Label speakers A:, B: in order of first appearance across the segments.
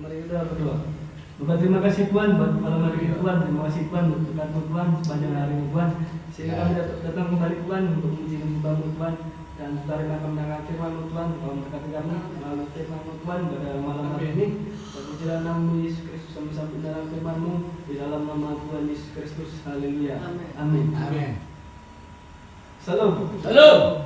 A: Mari kita berdoa. Tuhan, terima kasih Tuhan buat malam hari ini Tuhan. Terima kasih Tuhan untuk berkat-Mu Tuhan sepanjang hari ini Tuhan. Sehingga kami datang kembali Tuhan untuk memuji nama-Mu Tuhan. Dan setelah kami mendengar firman-Mu Tuhan, Tuhan berkati kami melalui firman-Mu Tuhan pada malam hari ini. Dan pujilah nama Yesus Kristus kami sambut dalam firman-Mu di dalam nama Tuhan Yesus Kristus. Haleluya. Amin.
B: Amin.
A: Salam.
B: Salam.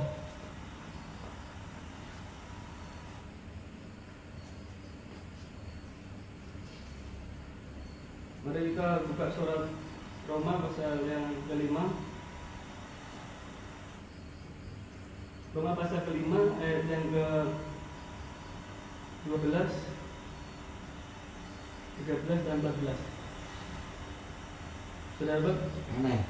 A: Mari kita buka surat Roma pasal yang kelima. Roma pasal kelima ayat yang ke 12, 13 dan 14. Sudah dapat?
B: Amin.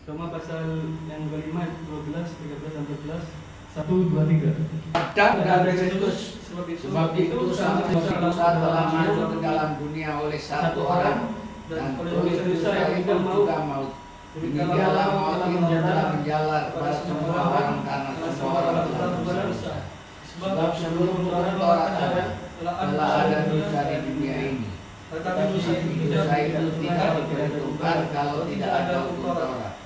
A: Roma pasal yang kelima 12, 13 dan 14. 1, 2, 3.
B: Dan dari Kristus, sebab itu sama dosa telah masuk ke dalam dunia oleh satu orang, dan oleh dosa yang juga maut. Demikianlah maut itu telah menjalar pada semua orang karena semua orang telah berdosa. Sebab seluruh orang telah ada dosa di dunia ini. Tetapi dosa itu tidak diperhitungkan kalau tidak ada hukum Taurat.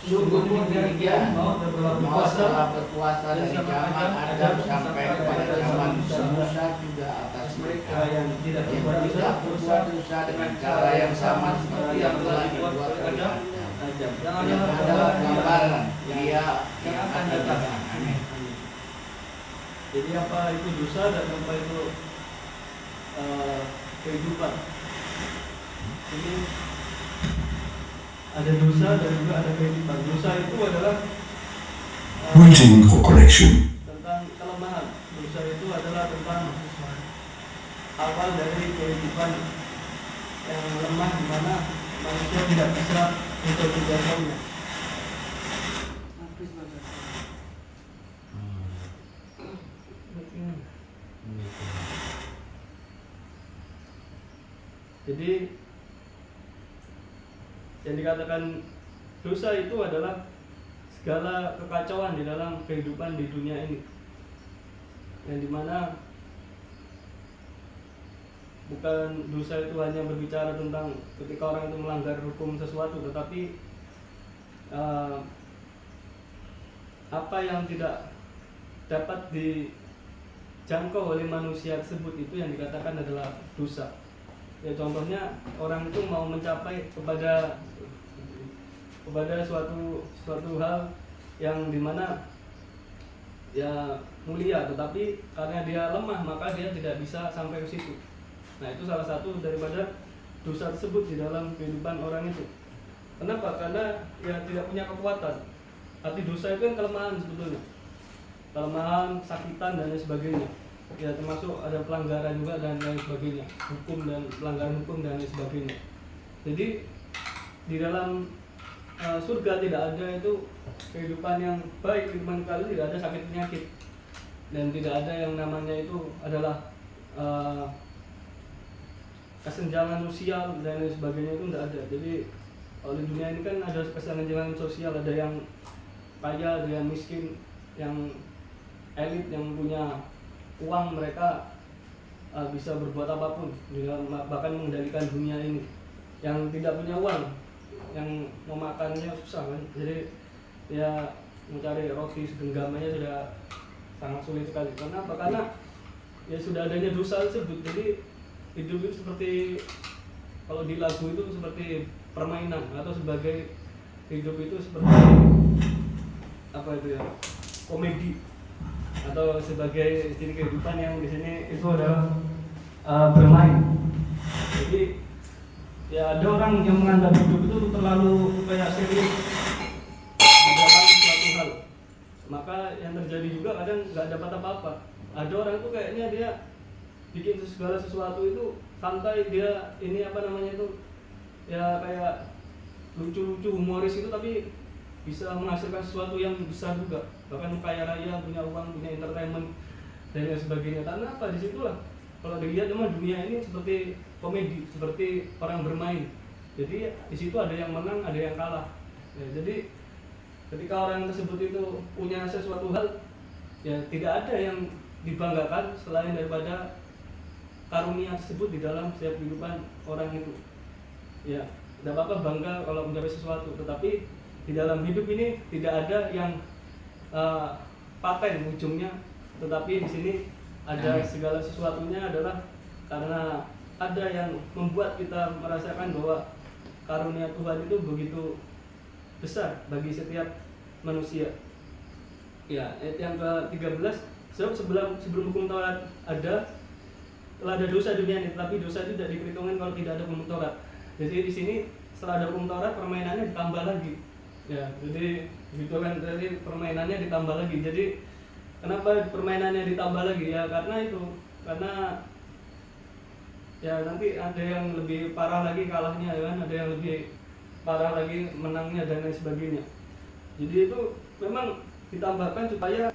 B: Sungguh demikian, maut telah berkuasa dari zaman Adam sampai kepada zaman Musa juga atas mereka yang tidak berbuat dosa dengan cara yang sama seperti yang telah dibuat oleh Adam. Yang adalah gambaran Dia yang akan datang. Amin.
A: Jadi apa itu dosa dan apa itu kehidupan? Ini ada dosa dan juga ada kehidupan. Dosa itu adalah
C: Waiting for connection.
A: tentang kelemahan. Dosa itu adalah tentang awal dari kehidupan yang lemah, di mana manusia tidak bisa untuk menjaganya. Jadi yang dikatakan dosa itu adalah segala kekacauan di dalam kehidupan di dunia ini, yang dimana bukan dosa itu hanya berbicara tentang ketika orang itu melanggar hukum sesuatu, tetapi apa yang tidak dapat dijangkau oleh manusia tersebut itu yang dikatakan adalah dosa. Ya, contohnya orang itu mau mencapai kepada suatu hal yang dimana ya mulia, tetapi karena dia lemah maka dia tidak bisa sampai ke situ. Nah, itu salah satu daripada dosa tersebut di dalam kehidupan orang itu. Kenapa? Karena ya tidak punya kekuatan. Arti dosa itu kan kelemahan sebetulnya, kelemahan, sakitan dan lain sebagainya. Ya, termasuk ada pelanggaran juga dan lain sebagainya, hukum dan pelanggaran hukum dan lain sebagainya. Jadi di dalam surga tidak ada itu kehidupan yang baik, kehidupan kali tidak ada sakit penyakit, dan tidak ada yang namanya itu adalah kesenjangan sosial dan lain sebagainya, itu tidak ada. Jadi kalau di dunia ini kan ada kesenjangan sosial, ada yang kaya, ada yang miskin, yang elit yang punya uang, mereka bisa berbuat apapun di dalam, bahkan mengendalikan dunia ini. Yang tidak punya uang, yang memakannya susah kan, jadi ya mencari roti segenggamanya sudah sangat sulit sekali. Kenapa? Karena ya sudah adanya dosa tersebut. Jadi hidup itu seperti, kalau di lagu itu seperti permainan, atau sebagai hidup itu seperti apa itu ya, komedi, atau sebagai jenis kehidupan yang di sini itu adalah bermain. Jadi ya ada orang yang menganggap hidup itu terlalu kayak serius di dalam suatu hal, maka yang terjadi juga kadang nggak dapat apa-apa. Ada orang itu kayaknya dia bikin segala sesuatu itu santai, dia ini apa namanya itu ya kayak lucu-lucu, humoris itu, tapi bisa menghasilkan sesuatu yang besar juga, bahkan kaya raya, punya uang, punya entertainment dan lain sebagainya. Karena apa? Disitulah kalau dilihat memang dunia ini seperti komedi, seperti orang bermain. Jadi di situ ada yang menang, ada yang kalah. Ya, jadi ketika orang tersebut itu punya sesuatu hal, ya tidak ada yang dibanggakan selain daripada karunia tersebut di dalam setiap kehidupan orang itu. Ya, tidak apa-apa bangga kalau mencapai sesuatu, tetapi di dalam hidup ini tidak ada yang paten ujungnya, tetapi di sini ada segala sesuatunya adalah karena ada yang membuat kita merasakan bahwa karunia Tuhan itu begitu besar bagi setiap manusia. Ya, ayat yang ke-13, sebelum hukum Taurat ada, telah ada dosa dunia ini, tapi dosa itu tidak diperhitungkan kalau tidak ada hukum Taurat. Jadi di sini setelah ada hukum Taurat, permainannya ditambah lagi. Ya, jadi gitu kan, jadi permainannya ditambah lagi. Jadi kenapa permainannya ditambah lagi? Ya karena ya nanti ada yang lebih parah lagi kalahnya, ya kan? Ada yang lebih parah lagi menangnya dan lain sebagainya. Jadi itu memang ditambahkan supaya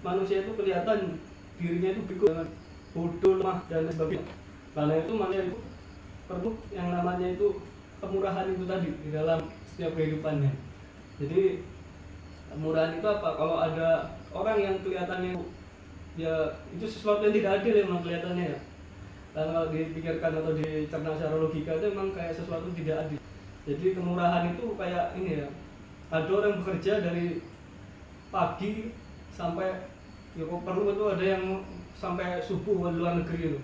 A: manusia itu kelihatan dirinya itu dengan bodoh, lemah dan sebagainya. Karena itu manusia itu perlu yang namanya itu kemurahan itu tadi di dalam setiap kehidupannya. Jadi kemurahan itu apa? Kalau ada orang yang kelihatannya ya itu sesuatu yang tidak adil memang kelihatannya ya. Dan kalau dipikirkan atau dicerna secara logika itu memang kayak sesuatu tidak adil. Jadi kemurahan itu kayak ini ya. Ada orang bekerja dari pagi sampai ya kok perlu itu ada yang sampai subuh di luar negeri itu.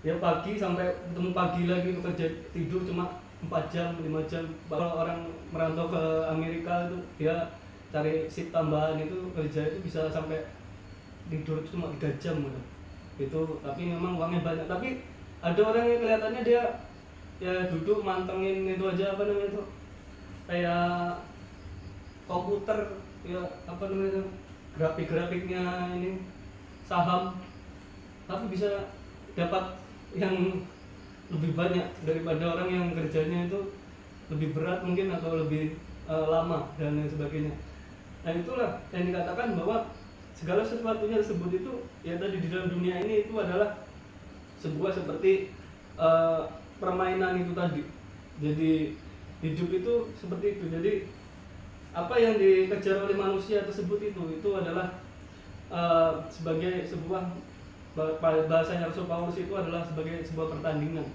A: Ya pagi sampai ketemu pagi lagi bekerja, tidur cuma 4 jam, 5 jam. Kalau orang merantau ke Amerika itu dia cari shift tambahan itu kerja itu bisa sampai tidur cuma 3 jam gitu. Itu tapi memang uangnya banyak. Tapi ada orang yang kelihatannya dia ya duduk mantengin itu aja apa namanya itu kayak komputer ya apa namanya itu grafik-grafiknya ini saham, tapi bisa dapat yang lebih banyak daripada orang yang kerjanya itu lebih berat mungkin atau lebih lama dan lain sebagainya. Nah itulah yang dikatakan bahwa segala sesuatunya tersebut itu ya tadi di dalam dunia ini itu adalah sebuah seperti permainan itu tadi. Jadi hidup itu seperti itu. Jadi apa yang dikejar oleh manusia tersebut itu adalah sebagai sebuah, bahasanya Rasul Paulus itu adalah sebagai sebuah pertandingan.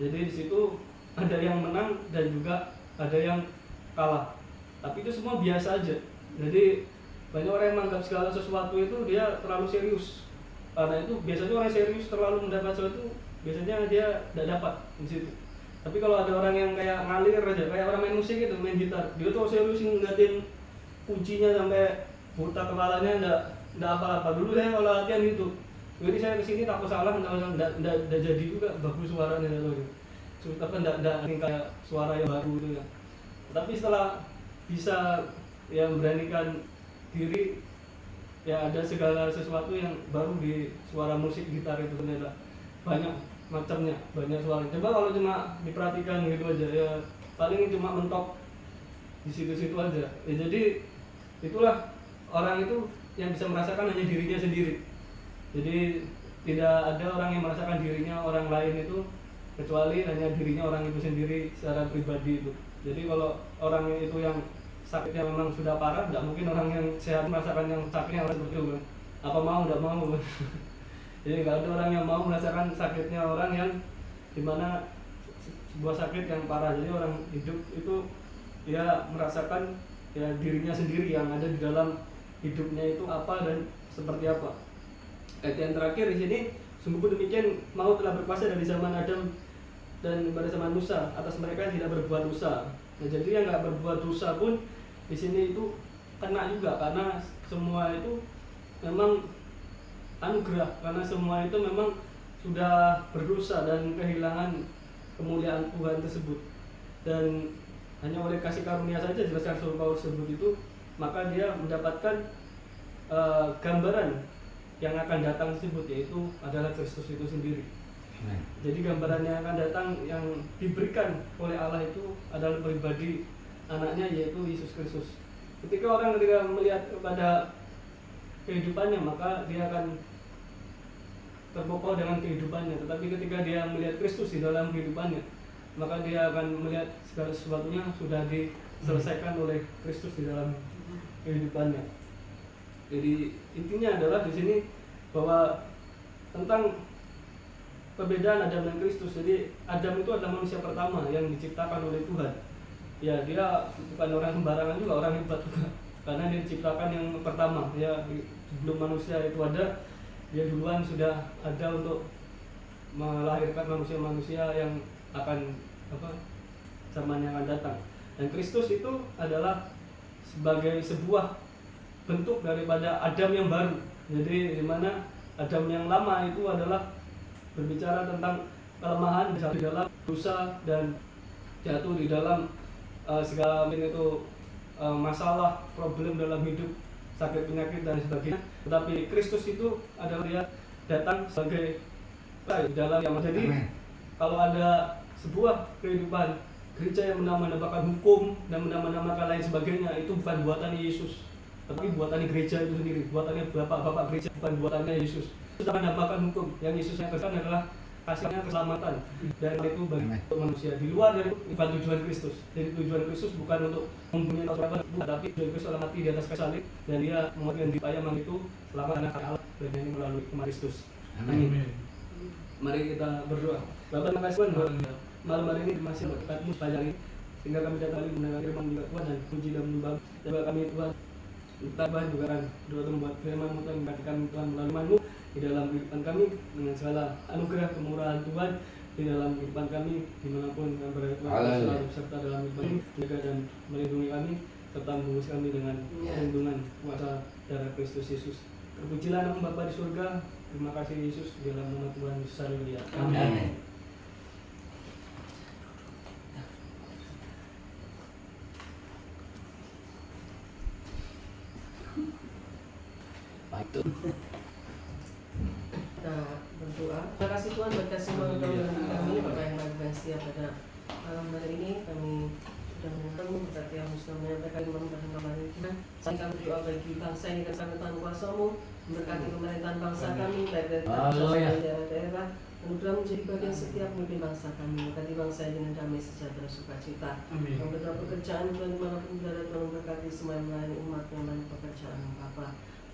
A: Jadi di situ ada yang menang dan juga ada yang kalah. Tapi itu semua biasa aja. Jadi banyak orang yang menganggap segala sesuatu itu dia terlalu serius. Karena itu biasanya orang serius terlalu mendapat sesuatu, biasanya dia tidak dapat di situ. Tapi kalau ada orang yang kayak ngalir aja, kayak orang main musik gitu, main gitar, dia tuh serius ngeliatin kuncinya sampai buta kepalanya, ndak apa-apa. Dulu saya kalau latihan gitu, jadi saya kesini takut salah, ndak jadi juga bagus suaranya gitu. Tapi ndak kayak suara yang baru gitu ya. Tapi setelah bisa yang beranikan diri, ya ada segala sesuatu yang baru di suara musik gitar itu ternyata banyak macamnya, banyak suara. Coba kalau cuma diperhatikan gitu aja ya paling cuma mentok di situ-situ aja. Ya jadi itulah orang itu yang bisa merasakan hanya dirinya sendiri. Jadi tidak ada orang yang merasakan dirinya orang lain itu kecuali hanya dirinya orang itu sendiri secara pribadi itu. Jadi kalau orang itu yang sakitnya memang sudah parah, tidak mungkin orang yang sehat merasakan yang sakitnya seperti itu. Apa mau, tidak mau. Jadi nggak ada orang yang mau merasakan sakitnya orang yang dimana sebuah sakit yang parah. Jadi orang hidup itu dia merasakan ya dirinya sendiri yang ada di dalam hidupnya itu apa dan seperti apa. Ayat yang terakhir di sini, sungguh demikian maut telah berkuasa dari zaman Adam dan pada zaman Musa atas mereka yang tidak berbuat dosa. Nah, jadi yang nggak berbuat dosa pun di sini itu kena juga karena semua itu memang anugerah, karena semua itu memang sudah berdosa dan kehilangan kemuliaan Tuhan tersebut. Dan hanya oleh kasih karunia saja, jelas Rasul Paulus sebut itu, maka dia mendapatkan gambaran yang akan datang tersebut, yaitu adalah Kristus itu sendiri. Jadi gambaran yang akan datang yang diberikan oleh Allah itu adalah pribadi anaknya, yaitu Yesus Kristus. Ketika melihat kepada kehidupannya, maka dia akan terpokok dengan kehidupannya. Tetapi ketika dia melihat Kristus di dalam kehidupannya, maka dia akan melihat segala sesuatunya sudah diselesaikan oleh Kristus di dalam kehidupannya. Jadi intinya adalah di sini bahwa tentang perbedaan Adam dan Kristus. Jadi Adam itu adalah manusia pertama yang diciptakan oleh Tuhan. Ya, dia bukan orang sembarangan juga, orang hebat juga. Karena dia diciptakan yang pertama. Ya, sebelum manusia itu ada, dia duluan sudah ada untuk melahirkan manusia-manusia yang akan zaman yang akan datang. Dan Kristus itu adalah sebagai sebuah bentuk daripada Adam yang baru. Jadi di mana Adam yang lama itu adalah berbicara tentang kelemahan di dalam dosa dan jatuh di dalam segala itu masalah, problem dalam hidup, sakit penyakit dan sebagainya. Tetapi Kristus itu adalah dia datang sebagai di dalam yang jadi kalau ada sebuah kehidupan gereja yang menambahkan hukum dan menambahkan lain sebagainya, itu bukan buatan Yesus, tapi buatan gereja itu sendiri, buatannya bapak-bapak gereja, bukan buatannya Yesus. Sudah menambahkan hukum yang Yesus yang kesan adalah kasihnya keselamatan, dan itu bagi manusia di luar dari bukan tujuan Kristus. Jadi tujuan Kristus bukan untuk mempunyai orang, tapi tujuan Kristus adalah mati di atas kayu salib, dan dia menguatkan di payah itu selamat anak Allah, dan ini melalui kematian Kristus. Amin. Mari kita berdoa. Bapak, terima kasih Tuhan buat malam hari ini, masih berkat-Mu sepanjang ini, sehingga kami datang lagi mendengar firman Tuhan dan puji dan menyembah. Coba kami Tuhan, Tuhan juga kan doa membuat firman-Mu Tuhan, memberkati kami Tuhan melalui firman-Mu di dalam kehidupan kami dengan segala anugerah kemurahan Tuhan di dalam kehidupan kami dimanapun kami berada, selalu serta dalam kehidupan ini, jaga dan melindungi kami serta membungkus kami dengan perlindungan kuasa darah Kristus Yesus. Terpujilah nama Bapa di surga. Terima kasih Yesus, di dalam nama Tuhan Yesus haleluya. Amin.
B: Itu.
D: Kita berdoa. Terima kasih Tuhan berkat semua kami, Bapak yang baik setia pada malam hari ini. Kami sudah mendengarmu, berkati yang sudah menyampaikan firman malam hari ini. Kami berdoa bagi bangsa ini kesan Tuhan kuasa-Mu, memberkati pemerintahan bangsa kami, baik dari daerah-daerah, anugerah menjadi bagian setiap pemimpin bangsa kami. Berkati bangsa ini dengan damai, sejahtera, sukacita. Yang berdoa pekerjaan Tuhan dimanapun berada, Tuhan memberkati semua yang melayani umat yang melayani pekerjaan Bapa.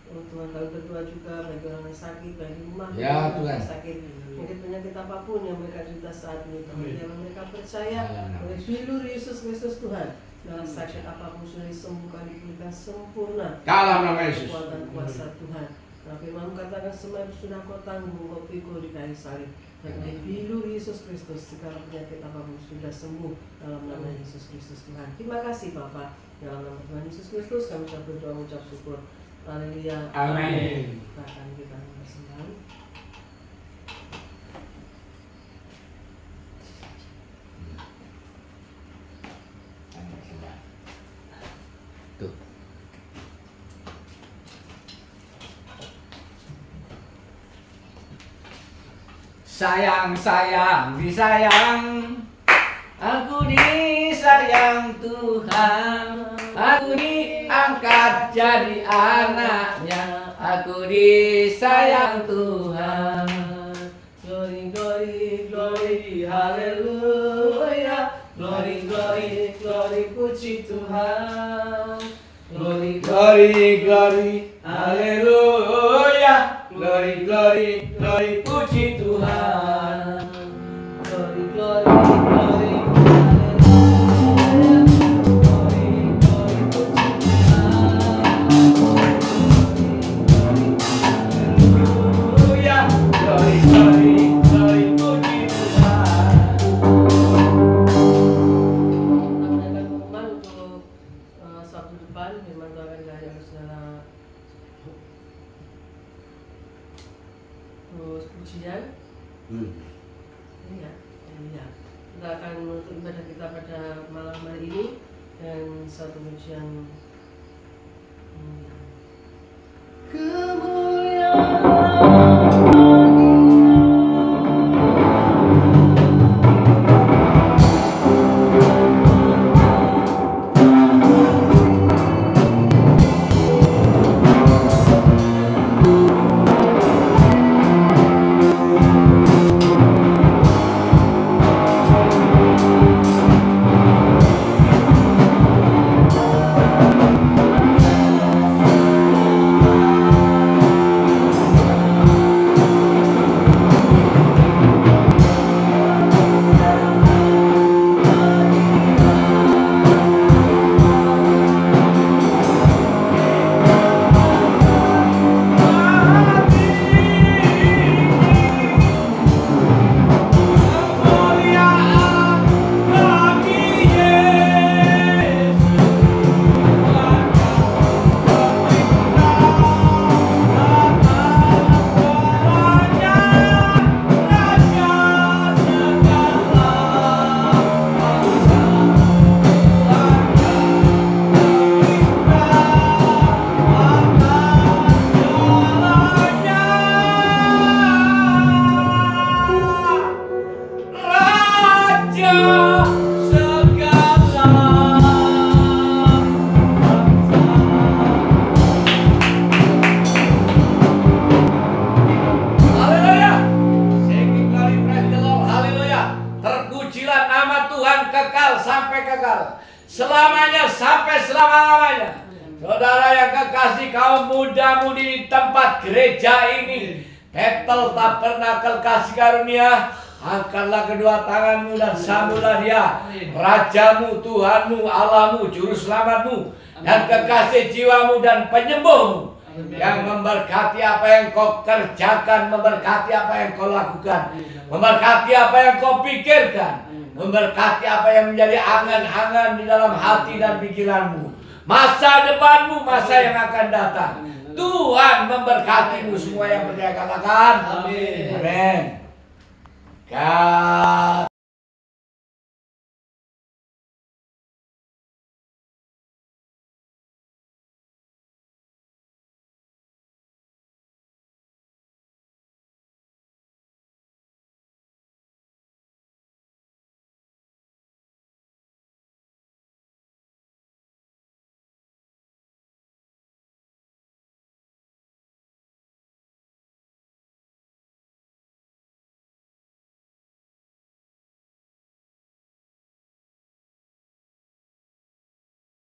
D: Tuhan, kami berdoa juga bagi orang yang sakit, bagi rumah yang sakit, penyakit apapun yang mereka cerita saat ini, Tuhan, mereka percaya oleh bilur Yesus Kristus Tuhan, dalam sakit apapun sudah disembuhkan, diberikan sempurna
B: dalam nama Yesus.
D: Kekuatan kuasa Tuhan. Nah, firman katakan semua sudah kau tanggung, kau pikul di kayu salib. Dan oleh bilur Yesus Kristus segala penyakit apapun sudah sembuh dalam nama Yesus Kristus Tuhan. Terima kasih Bapa, dalam nama Tuhan Yesus Kristus kami ucap berdoa, mengucap syukur. Haleluya.
B: Amin.
D: Akan kita bersembah.
B: Tuh. Sayang, sayang, disayang, aku disayang Tuhan. Aku diangkat jadi anaknya, aku disayang Tuhan.
D: Glory, glory, glory, haleluya. Glory, glory, glory, puji Tuhan. Glory,
B: Glory, glory, haleluya. Glory, glory, glory, puji Tuhan.
D: glory, glory, glory,
B: Haleluya. Glory, glory, glory, puji Tuhan.
D: Menyampaikan pengumuman untuk Sabtu depan, firman Tuhan akan dilayani secara terus pujian. Iya, iya. Kita akan menutup ibadah kita pada malam hari ini dan satu pujian kemuliaan
B: selamanya sampai selama-lamanya. Saudara yang kekasih, kaum muda-mudi di tempat gereja ini, Bethel Tabernakel Kasih Karunia, angkatlah kedua tanganmu dan sambutlah dia, Rajamu, Tuhanmu, Allahmu, Juru Selamatmu, dan kekasih jiwamu dan penyembuhmu, yang memberkati apa yang kau kerjakan, memberkati apa yang kau lakukan, memberkati apa yang kau pikirkan, memberkati apa yang menjadi angan-angan di dalam hati dan pikiranmu, masa depanmu, masa yang akan datang. Tuhan memberkatimu semua yang percaya, katakan amin. Amin.